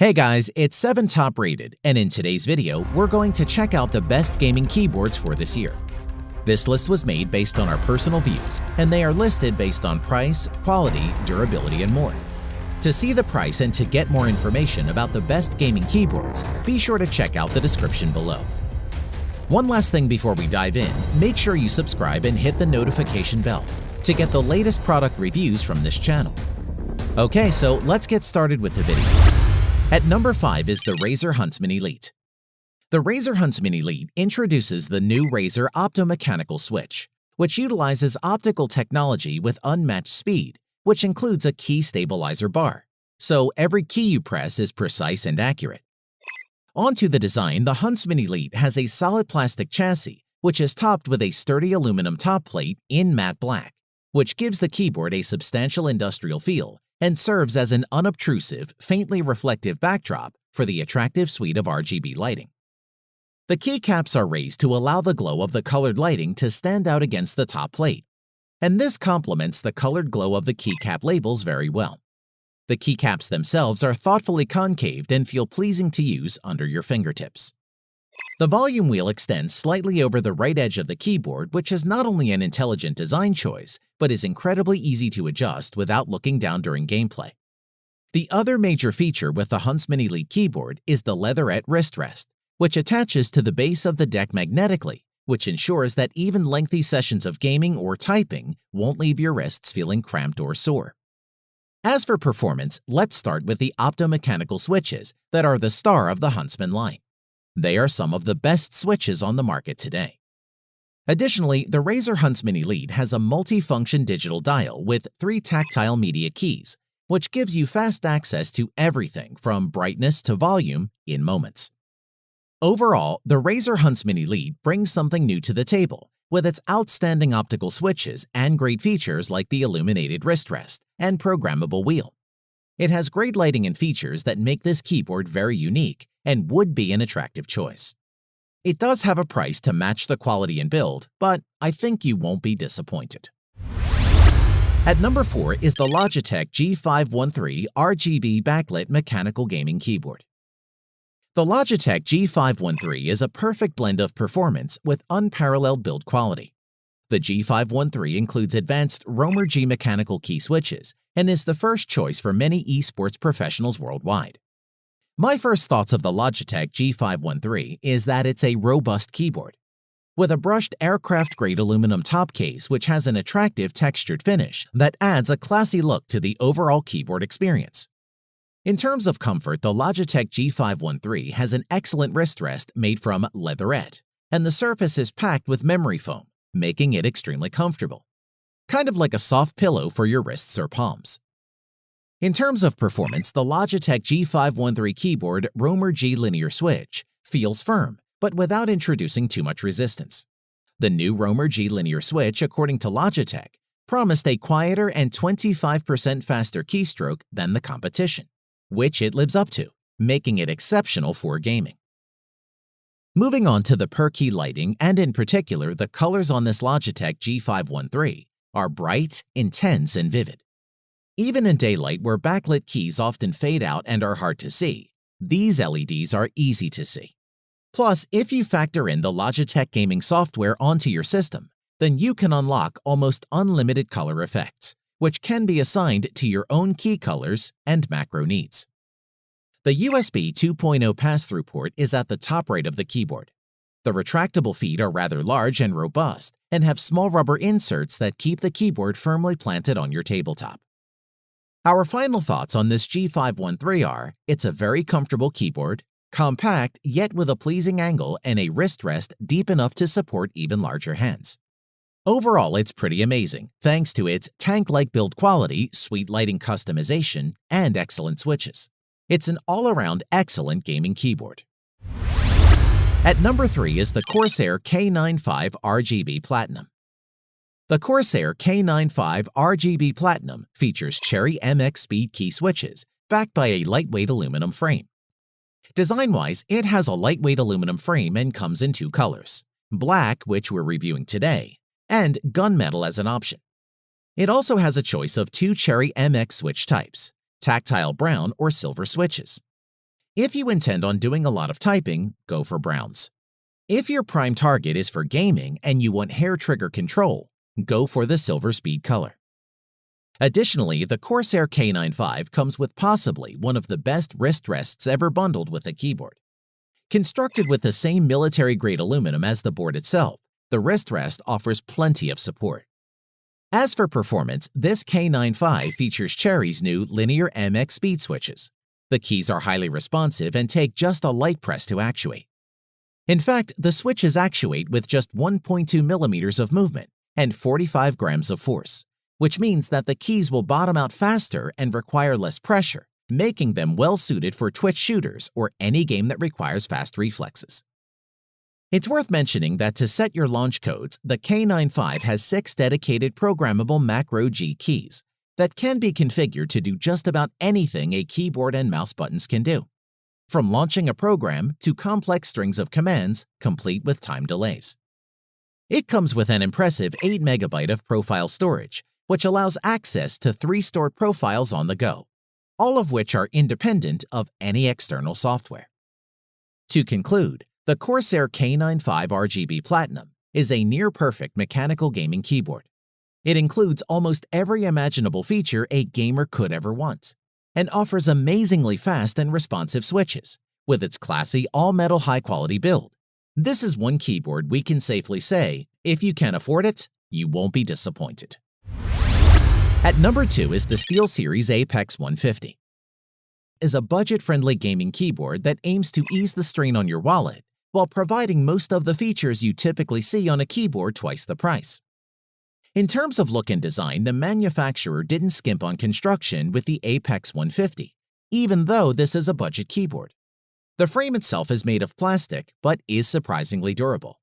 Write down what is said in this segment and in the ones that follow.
Hey guys, it's 7 Top Rated, and in today's video, we're going to check out the best gaming keyboards for this year. This list was made based on our personal views, and they are listed based on price, quality, durability, and more. To see the price and to get more information about the best gaming keyboards, be sure to check out the description below. One last thing before we dive in, make sure you subscribe and hit the notification bell to get the latest product reviews from this channel. Okay, so let's get started with the video. At number 5 is the Razer Huntsman Elite. The Razer Huntsman Elite introduces the new Razer optomechanical switch, which utilizes optical technology with unmatched speed, which includes a key stabilizer bar, so every key you press is precise and accurate. Onto the design, the Huntsman Elite has a solid plastic chassis, which is topped with a sturdy aluminum top plate in matte black, which gives the keyboard a substantial industrial feel and serves as an unobtrusive, faintly reflective backdrop for the attractive suite of RGB lighting. The keycaps are raised to allow the glow of the colored lighting to stand out against the top plate, and this complements the colored glow of the keycap labels very well. The keycaps themselves are thoughtfully concaved and feel pleasing to use under your fingertips. The volume wheel extends slightly over the right edge of the keyboard, which is not only an intelligent design choice, but is incredibly easy to adjust without looking down during gameplay. The other major feature with the Huntsman Elite keyboard is the leatherette wrist rest, which attaches to the base of the deck magnetically, which ensures that even lengthy sessions of gaming or typing won't leave your wrists feeling cramped or sore. As for performance, let's start with the optomechanical switches that are the star of the Huntsman line. They are some of the best switches on the market today. Additionally, the Razer Huntsman Elite has a multi-function digital dial with 3 tactile media keys, which gives you fast access to everything from brightness to volume in moments. Overall, the Razer Huntsman Elite brings something new to the table with its outstanding optical switches and great features like the illuminated wrist rest and programmable wheel. It has great lighting and features that make this keyboard very unique and would be an attractive choice. It does have a price to match the quality and build, but I think you won't be disappointed. At number 4 is the Logitech G513 RGB backlit mechanical gaming keyboard. The Logitech G513 is a perfect blend of performance with unparalleled build quality. The G513 includes advanced Romer G mechanical key switches and is the first choice for many esports professionals worldwide. My first thoughts of the Logitech G513 is that it's a robust keyboard. With a brushed aircraft-grade aluminum top case which has an attractive textured finish that adds a classy look to the overall keyboard experience. In terms of comfort, the Logitech G513 has an excellent wrist rest made from leatherette, and the surface is packed with memory foam, making it extremely comfortable. Kind of like a soft pillow for your wrists or palms. In terms of performance, the Logitech G513 keyboard Romer G linear switch feels firm, but without introducing too much resistance. The new Romer G linear switch, according to Logitech, promised a quieter and 25% faster keystroke than the competition, which it lives up to, making it exceptional for gaming. Moving on to the per-key lighting, and in particular the colors on this Logitech G513, are bright, intense, and vivid. Even in daylight where backlit keys often fade out and are hard to see, these LEDs are easy to see. Plus, if you factor in the Logitech gaming software onto your system, then you can unlock almost unlimited color effects, which can be assigned to your own key colors and macro needs. The USB 2.0 pass-through port is at the top right of the keyboard. The retractable feet are rather large and robust and have small rubber inserts that keep the keyboard firmly planted on your tabletop. Our final thoughts on this G513 are, it's a very comfortable keyboard, compact yet with a pleasing angle and a wrist rest deep enough to support even larger hands. Overall, it's pretty amazing, thanks to its tank-like build quality, sweet lighting customization, and excellent switches. It's an all-around excellent gaming keyboard. At number 3 is the Corsair K95 RGB Platinum. The Corsair K95 RGB Platinum features Cherry MX Speed key switches backed by a lightweight aluminum frame. Design-wise, it has a lightweight aluminum frame and comes in 2 colors, black, which we're reviewing today, and gunmetal as an option. It also has a choice of 2 Cherry MX switch types, tactile brown or silver switches. If you intend on doing a lot of typing, go for browns. If your prime target is for gaming and you want hair trigger control, go for the silver speed color. Additionally, the Corsair K95 comes with possibly one of the best wrist rests ever bundled with a keyboard. Constructed with the same military-grade aluminum as the board itself, the wrist rest offers plenty of support. As for performance, this K95 features Cherry's new linear MX speed switches. The keys are highly responsive and take just a light press to actuate. In fact, the switches actuate with just 1.2 millimeters of movement and 45 grams of force, which means that the keys will bottom out faster and require less pressure, making them well-suited for twitch shooters or any game that requires fast reflexes. It's worth mentioning that to set your launch codes, the K95 has 6 dedicated programmable macro G keys that can be configured to do just about anything a keyboard and mouse buttons can do, from launching a program to complex strings of commands, complete with time delays. It comes with an impressive 8 MB of profile storage, which allows access to 3 stored profiles on the go, all of which are independent of any external software. To conclude, the Corsair K95 RGB Platinum is a near-perfect mechanical gaming keyboard. It includes almost every imaginable feature a gamer could ever want, and offers amazingly fast and responsive switches. With its classy all-metal high-quality build, this is one keyboard we can safely say, if you can afford it, you won't be disappointed. At number 2 is the SteelSeries Apex 150. Is a budget-friendly gaming keyboard that aims to ease the strain on your wallet while providing most of the features you typically see on a keyboard twice the price. In terms of look and design, the manufacturer didn't skimp on construction with the Apex 150, even though this is a budget keyboard. The frame itself is made of plastic but is surprisingly durable.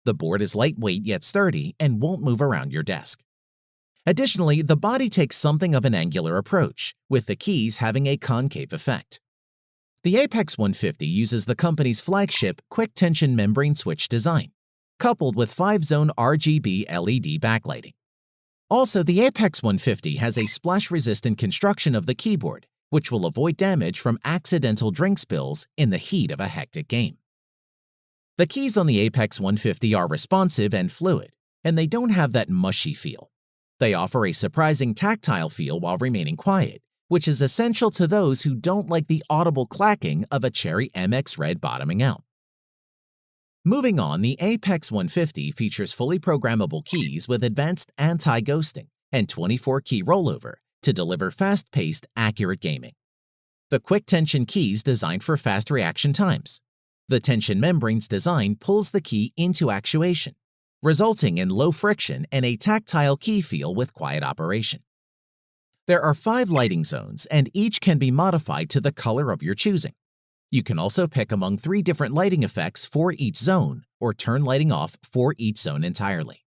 The board is lightweight yet sturdy and won't move around your desk. Additionally, the body takes something of an angular approach, with the keys having a concave effect. The Apex 150 uses the company's flagship quick-tension membrane switch design, coupled with 5-zone RGB LED backlighting. Also, the Apex 150 has a splash-resistant construction of the keyboard, which will avoid damage from accidental drink spills in the heat of a hectic game. The keys on the Apex 150 are responsive and fluid, and they don't have that mushy feel. They offer a surprising tactile feel while remaining quiet, which is essential to those who don't like the audible clacking of a Cherry MX Red bottoming out. Moving on, the Apex 150 features fully programmable keys with advanced anti-ghosting and 24-key rollover to deliver fast-paced, accurate gaming. The quick tension keys designed for fast reaction times. The tension membrane's design pulls the key into actuation, resulting in low friction and a tactile key feel with quiet operation. There are 5 lighting zones, and each can be modified to the color of your choosing. You can also pick among 3 different lighting effects for each zone, or turn lighting off for each zone entirely.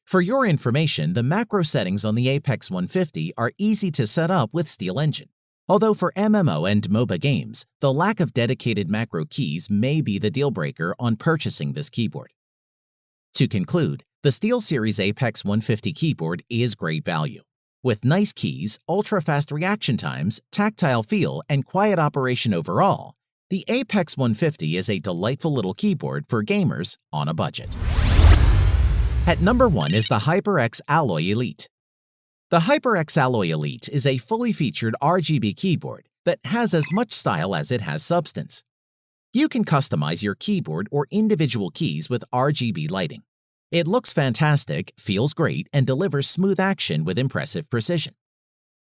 For your information, the macro settings on the Apex 150 are easy to set up with Steel Engine, although for MMO and MOBA games, the lack of dedicated macro keys may be the deal-breaker on purchasing this keyboard. To conclude, the SteelSeries Apex 150 keyboard is great value. With nice keys, ultra-fast reaction times, tactile feel, and quiet operation overall, the Apex 150 is a delightful little keyboard for gamers on a budget. At number 1 is the HyperX Alloy Elite. The HyperX Alloy Elite is a fully featured RGB keyboard that has as much style as it has substance. You can customize your keyboard or individual keys with RGB lighting. It looks fantastic, feels great, and delivers smooth action with impressive precision.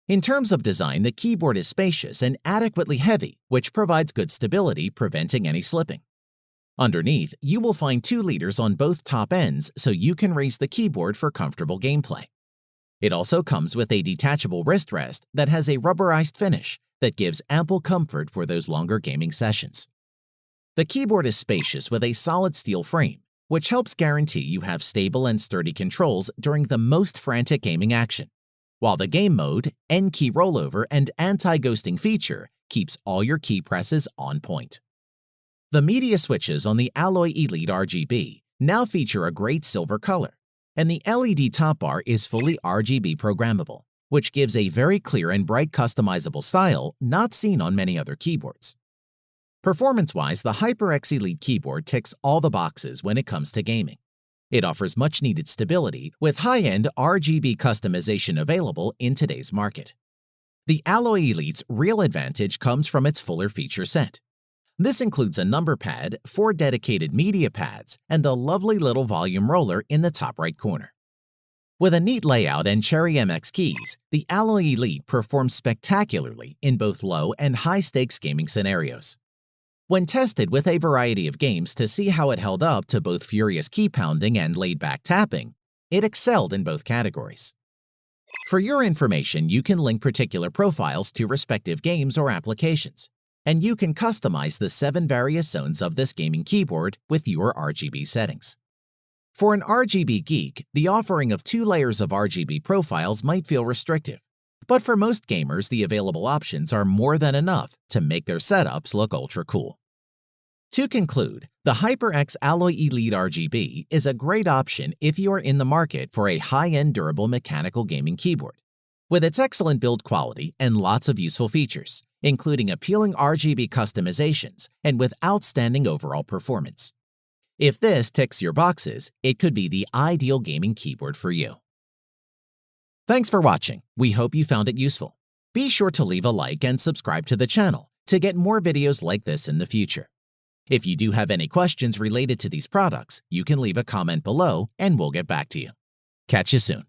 In terms of design, the keyboard is spacious and adequately heavy, which provides good stability, preventing any slipping. Underneath, you will find 2 leaders on both top ends so you can raise the keyboard for comfortable gameplay. It also comes with a detachable wrist rest that has a rubberized finish that gives ample comfort for those longer gaming sessions. The keyboard is spacious with a solid steel frame, which helps guarantee you have stable and sturdy controls during the most frantic gaming action, while the game mode, N-key rollover, and anti-ghosting feature keeps all your key presses on point. The media switches on the Alloy Elite RGB now feature a great silver color, and the LED top bar is fully RGB programmable, which gives a very clear and bright customizable style not seen on many other keyboards. Performance-wise, the HyperX Elite keyboard ticks all the boxes when it comes to gaming. It offers much-needed stability with high-end RGB customization available in today's market. The Alloy Elite's real advantage comes from its fuller feature set. This includes a number pad, 4 dedicated media pads, and a lovely little volume roller in the top right corner. With a neat layout and Cherry MX keys, the Alloy Elite performs spectacularly in both low and high-stakes gaming scenarios. When tested with a variety of games to see how it held up to both furious key pounding and laid-back tapping, it excelled in both categories. For your information, you can link particular profiles to respective games or applications, and you can customize the 7 various zones of this gaming keyboard with your RGB settings. For an RGB geek, the offering of 2 layers of RGB profiles might feel restrictive, but for most gamers, the available options are more than enough to make their setups look ultra cool. To conclude, the HyperX Alloy Elite RGB is a great option if you are in the market for a high-end durable mechanical gaming keyboard. With its excellent build quality and lots of useful features, including appealing RGB customizations and with outstanding overall performance. If this ticks your boxes, it could be the ideal gaming keyboard for you. Thanks for watching. We hope you found it useful. Be sure to leave a like and subscribe to the channel to get more videos like this in the future. If you do have any questions related to these products, you can leave a comment below and we'll get back to you. Catch you soon.